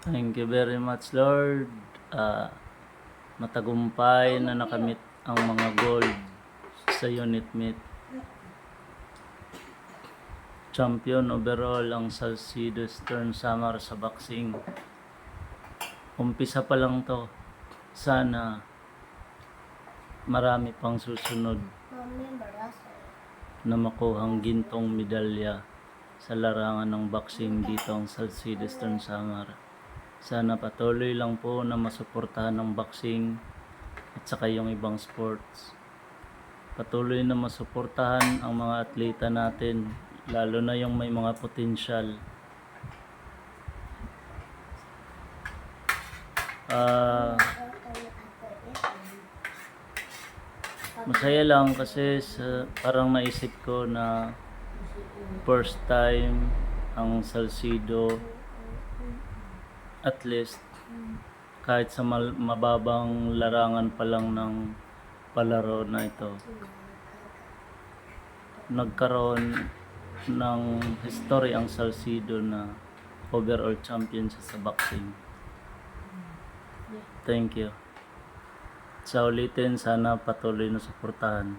Thank you very much, Lord. Matagumpay na nakamit ang mga gold sa unit meet. Champion overall ang Salcido Stern Samar sa boxing. Umpisa pa lang to. Sana marami pang susunod na makuhang gintong medalya sa larangan ng boxing dito ang Salcido Stern Samar. Sana patuloy lang po na masuportahan ng boxing at saka yung ibang sports. Patuloy na masuportahan ang mga atleta natin, lalo na yung may mga potensyal. Masaya lang kasi parang naisip ko na first time ang Salcido, at least kahit sa mababang larangan pa lang ng palaro na ito, nagkaroon ng history ang Salcido na overall champion siya sa boxing. Thank you. Sa ulitin, sana patuloy na suportahan.